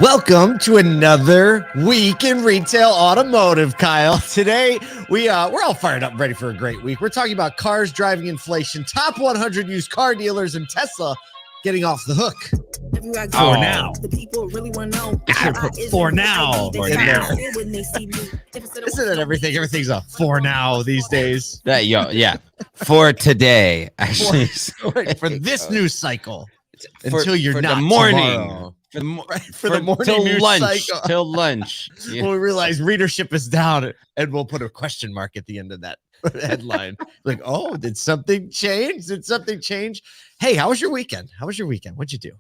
Welcome to another week in retail automotive, Kyle. Today, we're all fired up and ready for a great week. We're talking about cars driving inflation, top 100 used car dealers, and Tesla getting off the hook. For now. The people really want to know. For now. Isn't that everything? Everything's a for now these days. Yeah. For today, actually. For this news cycle. Until you're for not the morning. Tomorrow. For the morning till news lunch. cycle. Till lunch. Yeah. When we realize readership is down, and we'll put a question mark at the end of that headline. Like, oh, did something change? Did something change? Hey, how was your weekend? What'd you do?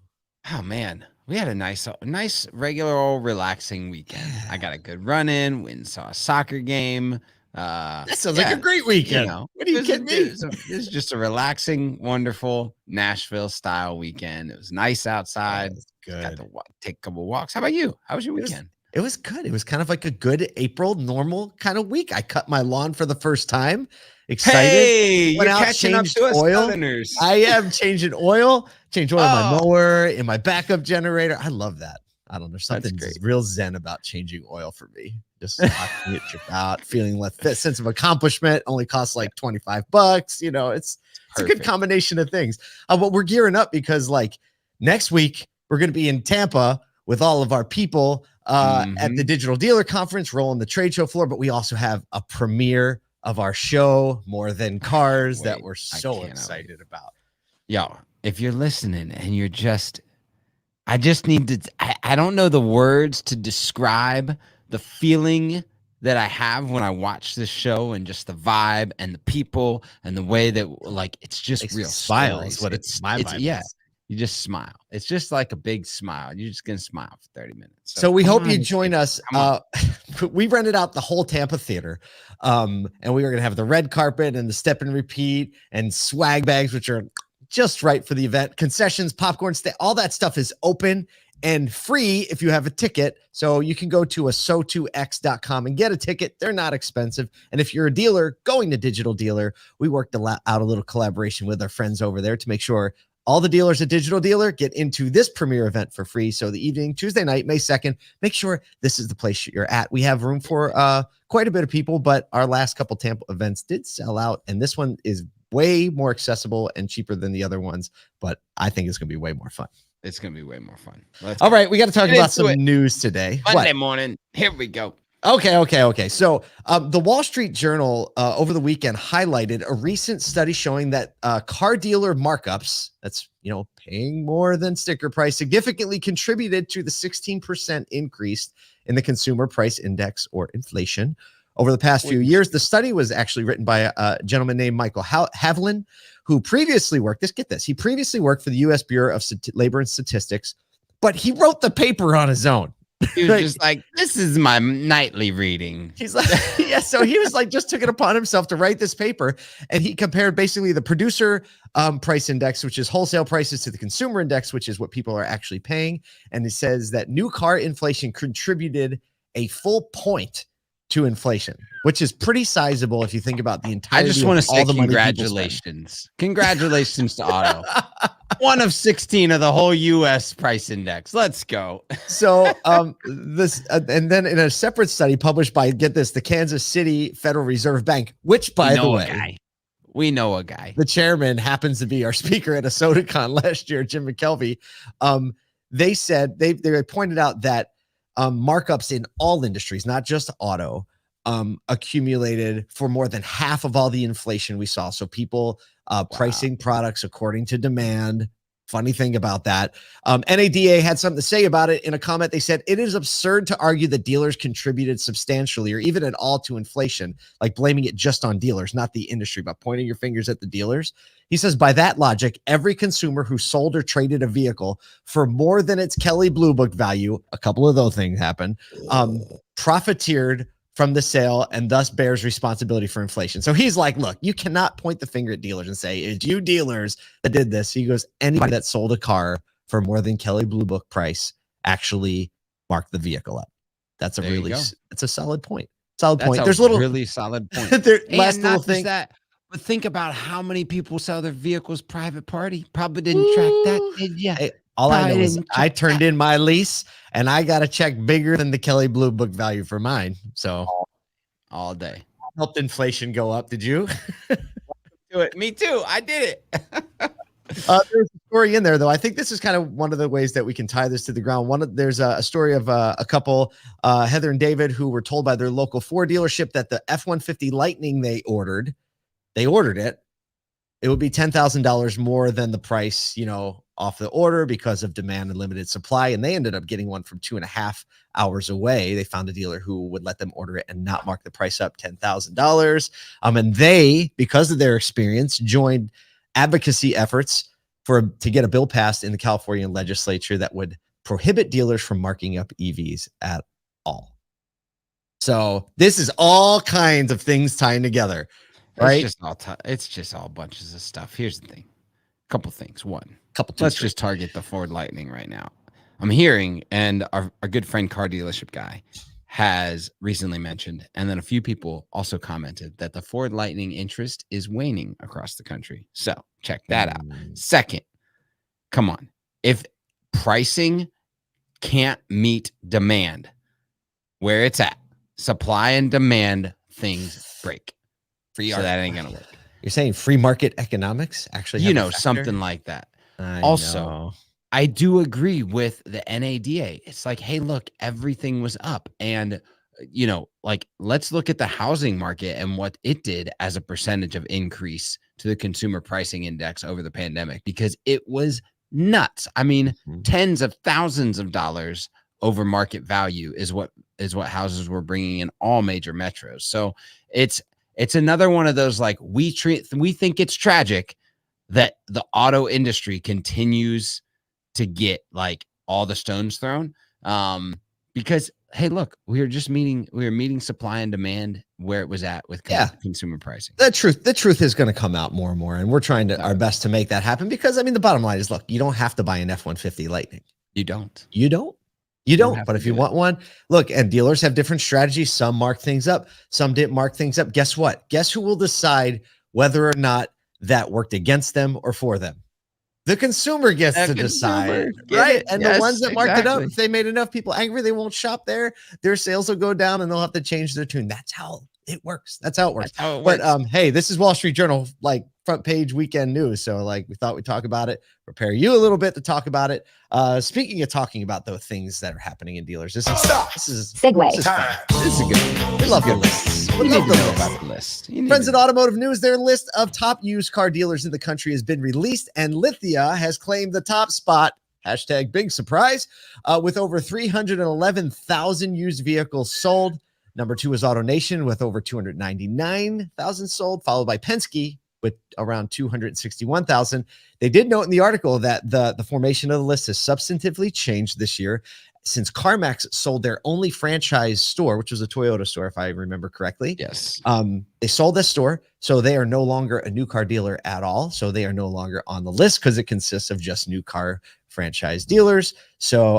Oh man, we had a nice, regular old relaxing weekend. I got a good run in. Went and saw a soccer game. That sounds like a great weekend. What are you kidding me? It was just a relaxing, wonderful Nashville style weekend. It was nice outside. Good. Got to take a couple walks. How about you? How was your weekend? It was good. It was kind of like a good April normal kind of week. I cut my lawn for the first time. Excited. Hey, you're Went out, catching up changed to us oil. Southerners. I am changing oil. Changed oil in my mower, in my backup generator. I love that. I don't know. Something real zen about changing oil for me. Just watching it trip out, feeling that sense of accomplishment. Only costs like $25. You know, it's a good combination of things. But we're gearing up because like next week we're going to be in Tampa with all of our people at the Digital Dealer Conference, rolling the trade show floor. But we also have a premiere of our show, More Than Cars, that we're so excited about. Yo, if you're listening and you're I just need to, I don't know the words to describe the feeling that I have when I watch this show and just the vibe and the people and the way that like, it's just real smiles. What it's my vibe. Yeah. You just smile. It's just like a big smile. You're just going to smile for 30 minutes. So we hope you join us. We rented out the whole Tampa theater. And we were going to have the red carpet and the step and repeat and swag bags, which are just right for the event. Concessions, popcorn, all that stuff is open and free if you have a ticket. So you can go to so2x.com and get a ticket. They're not expensive. And if you're a dealer going to Digital Dealer, we worked out a little collaboration with our friends over there to make sure all the dealers at Digital Dealer get into this premiere event for free. So the evening, Tuesday night, May 2nd, make sure this is the place you're at. We have room for quite a bit of people, but our last couple Tampa events did sell out. And this one is way more accessible and cheaper than the other ones, but I think it's going to be way more fun. It's going to be way more fun. All right, we got to talk about some news today. Monday morning. Here we go. Okay. So the Wall Street Journal over the weekend highlighted a recent study showing that car dealer markups, that's, paying more than sticker price, significantly contributed to the 16% increase in the consumer price index or inflation over the past few years. The study was actually written by a gentleman named Michael Haviland, who previously worked, he previously worked for the U.S. Bureau of Labor and Statistics, but he wrote the paper on his own. He was just like, this is my nightly reading. He's like, yeah. So he was like, just took it upon himself to write this paper. And he compared basically the producer price index, which is wholesale prices, to the consumer index, which is what people are actually paying. And it says that new car inflation contributed a full point to inflation, which is pretty sizable if you think about the entire. I just want to say congratulations. Congratulations to Otto. One of 16 of the whole U.S. price index. Let's go. So this and then in a separate study published by, get this, the Kansas City Federal Reserve Bank, which by the way, we know a guy. The chairman happens to be our speaker at a SodaCon last year, Jim McKelvey. They said they pointed out that markups in all industries, not just auto, accumulated for more than half of all the inflation we saw. So people pricing products according to demand. Funny thing about that. NADA had something to say about it in a comment. They said, it is absurd to argue that dealers contributed substantially or even at all to inflation, like blaming it just on dealers, not the industry, but pointing your fingers at the dealers. He says, by that logic, every consumer who sold or traded a vehicle for more than its Kelley Blue Book value, a couple of those things happen, profiteered from the sale and thus bears responsibility for inflation. So he's like, look, you cannot point the finger at dealers and say, it's you dealers that did this. He goes, anybody that sold a car for more than Kelley Blue Book price actually marked the vehicle up. That's a it's a solid point. There's a little really solid point. Last little thing. But think about how many people sell their vehicles private party. Probably didn't track that, did you? All I know is I turned in my lease and I got a check bigger than the Kelley Blue Book value for mine. So all day. Helped inflation go up. Did you? Do it. Me too. I did it. There's a story in there, though. I think this is kind of one of the ways that we can tie this to the ground. There's a story of a couple, Heather and David, who were told by their local Ford dealership that the F-150 Lightning they ordered it. It would be $10,000 more than the price, off the order because of demand and limited supply. And they ended up getting one from 2.5 hours away. They found a dealer who would let them order it and not mark the price up $10,000. And they, because of their experience, joined advocacy efforts to get a bill passed in the California legislature that would prohibit dealers from marking up EVs at all. So this is all kinds of things tying together, right? It's just all bunches of stuff. Here's the thing. Couple things. One, two, let's three. just target the Ford Lightning right now. I'm hearing, and our good friend car dealership guy has recently mentioned, and then a few people also commented that the Ford Lightning interest is waning across the country. So check that out. Second, come on. If pricing can't meet demand where it's at, supply and demand things break. So that ain't going to work. You're saying free market economics actually, something like that. I do agree with the NADA. It's like, hey, look, everything was up. And, let's look at the housing market and what it did as a percentage of increase to the consumer pricing index over the pandemic, because it was nuts. I mean, tens of thousands of dollars over market value is what houses were bringing in all major metros. So it's another one of those, like, we think it's tragic that the auto industry continues to get like all the stones thrown. Because, hey, look, we were meeting supply and demand where it was at with consumer pricing. The truth is going to come out more and more, and we're trying our best to make that happen, because the bottom line is, look, you don't have to buy an F-150 Lightning. You don't. But if you want one, look, and dealers have different strategies. Some mark things up, some didn't mark things up. Guess what? Guess who will decide whether or not that worked against them or for them? The consumer gets to decide, right? And the ones that marked it up, if they made enough people angry, they won't shop there. Their sales will go down, and they'll have to change their tune. That's how it works. But hey, this is Wall Street Journal, like, front page weekend news. So, like, we thought we'd talk about it, prepare you a little bit to talk about it. Speaking of talking about the things that are happening in dealers, this is segue. This is good. We love the lists. We love to know about the list. Friends at Automotive News, their list of top used car dealers in the country has been released, and Lithia has claimed the top spot. Hashtag big surprise, with over 311,000 used vehicles sold. Number 2 is AutoNation with over 299,000 sold, followed by Penske with around 261,000. They did note in the article that the formation of the list has substantively changed this year, since CarMax sold their only franchise store, which was a Toyota store, if I remember correctly. Yes. They sold this store, so they are no longer a new car dealer at all. So they are no longer on the list, because it consists of just new car franchise dealers. So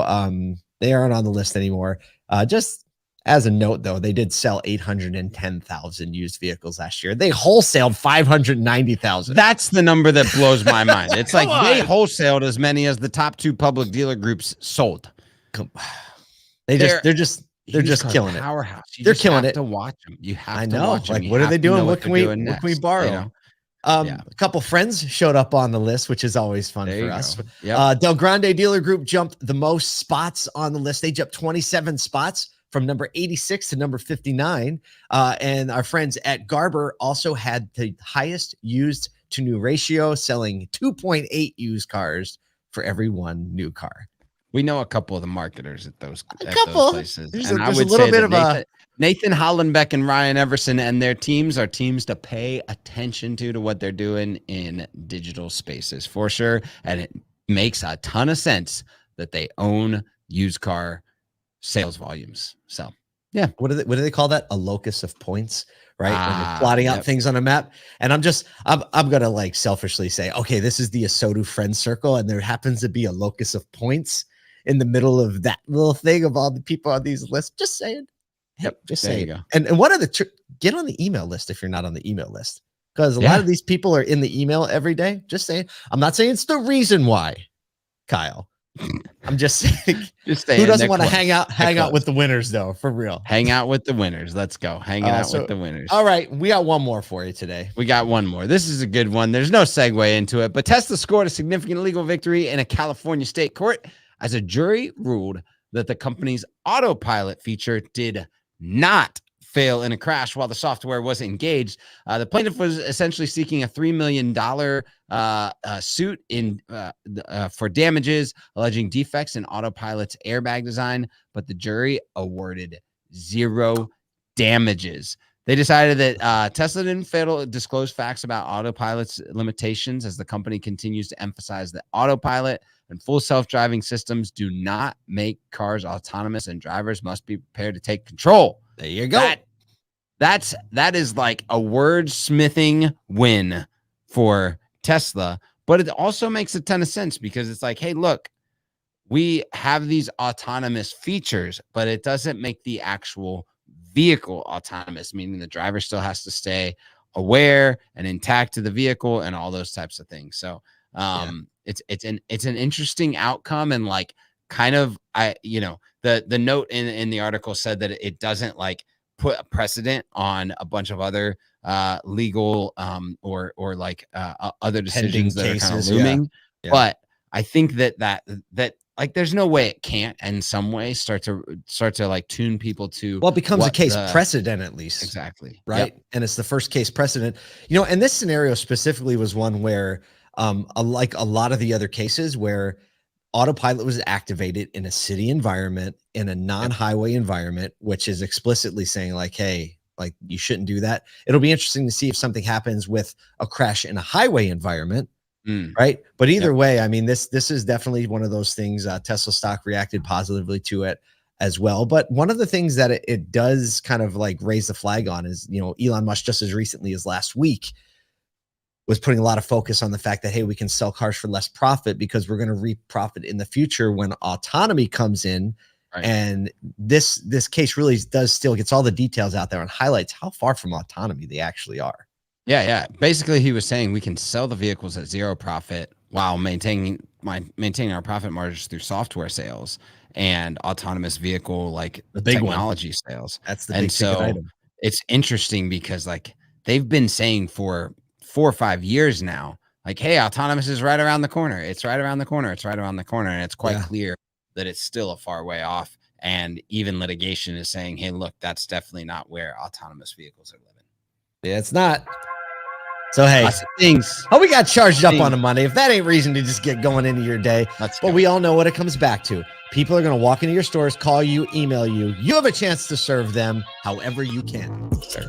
they aren't on the list anymore. Just as a note, though, they did sell 810,000 used vehicles last year. They wholesaled 590,000. That's the number that blows my mind. It's like they wholesaled as many as the top 2 public dealer groups sold. They're just killing it. Powerhouse. They're killing it. To watch them. You have to watch them. Like, what are they doing? What can we borrow? A couple friends showed up on the list, which is always fun for us. Yep. Del Grande Dealer Group jumped the most spots on the list. They jumped 27 spots from number 86 to number 59. And our friends at Garber also had the highest used to new ratio, selling 2.8 used cars for every one new car. We know a couple of the marketers at those places. There's a little bit of Nathan Hollenbeck and Ryan Everson and their teams are teams to pay attention to what they're doing in digital spaces, for sure. And it makes a ton of sense that they own used car sales volumes. So, yeah. What do they call that? A locus of points, right? When you're plotting out things on a map. And I'm going to, like, selfishly say, okay, this is the Asotu friend circle, and there happens to be a locus of points in the middle of that little thing of all the people on these lists. Just saying. Just saying. And one of the get on the email list if you're not on the email list, because a lot of these people are in the email every day. Just saying. I'm not saying it's the reason why, Kyle, I'm just saying. Just saying, Who doesn't they're want to close. hang They're out with close. the winners though, for real? Hang out with the winners. Let's go. Hanging out with the winners. All right, we got one more for you today. We got one more. This is a good one. There's no segue into it, but Tesla scored a significant legal victory in a California state court as a jury ruled that the company's autopilot feature did not fail in a crash while the software was engaged. The plaintiff was essentially seeking a $3 million suit for damages, alleging defects in Autopilot's airbag design, but the jury awarded zero damages. They decided that Tesla didn't fail to disclose facts about Autopilot's limitations, as the company continues to emphasize that Autopilot and full self-driving systems do not make cars autonomous, and drivers must be prepared to take control. There you go. That is like a wordsmithing win for Tesla, but it also makes a ton of sense because it's like, hey, look, we have these autonomous features, but it doesn't make the actual vehicle autonomous, meaning the driver still has to stay aware and intact to the vehicle and all those types of things. So it's an interesting outcome, and like kind of the note in the article said that it doesn't like put a precedent on a bunch of other legal or like other decisions that are kind of looming. Yeah. But I think that like there's no way it can't in some way start to like tune people to, well, it becomes a case precedent at least. Exactly. Right. Yep. And it's the first case precedent, and this scenario specifically was one where like a lot of the other cases where Autopilot was activated in a city environment, in a non-highway environment, which is explicitly saying like, hey, like you shouldn't do that. It'll be interesting to see if something happens with a crash in a highway environment. Right. But either way, I mean, this is definitely one of those things. Tesla stock reacted positively to it as well. But one of the things that it does kind of like raise the flag on is, Elon Musk just as recently as last week was putting a lot of focus on the fact that, hey, we can sell cars for less profit because we're going to reap profit in the future when autonomy comes in. Right. And this case really does still gets all the details out there and highlights how far from autonomy they actually are. Yeah. Basically, he was saying we can sell the vehicles at zero profit while maintaining our profit margins through software sales and autonomous vehicle like the big technology sales. That's the big ticket item. It's interesting because like they've been saying for 4 or 5 years now, like, hey, autonomous is right around the corner. It's right around the corner. It's right around the corner. And it's quite clear that it's still a far way off. And even litigation is saying, hey, look, that's definitely not where autonomous vehicles are living. Yeah, it's not. So, hey, things. We got charged up on the Monday. If that ain't reason to just get going into your day, but we all know what it comes back to. People are going to walk into your stores, call you, email you. You have a chance to serve them however you can. Sir.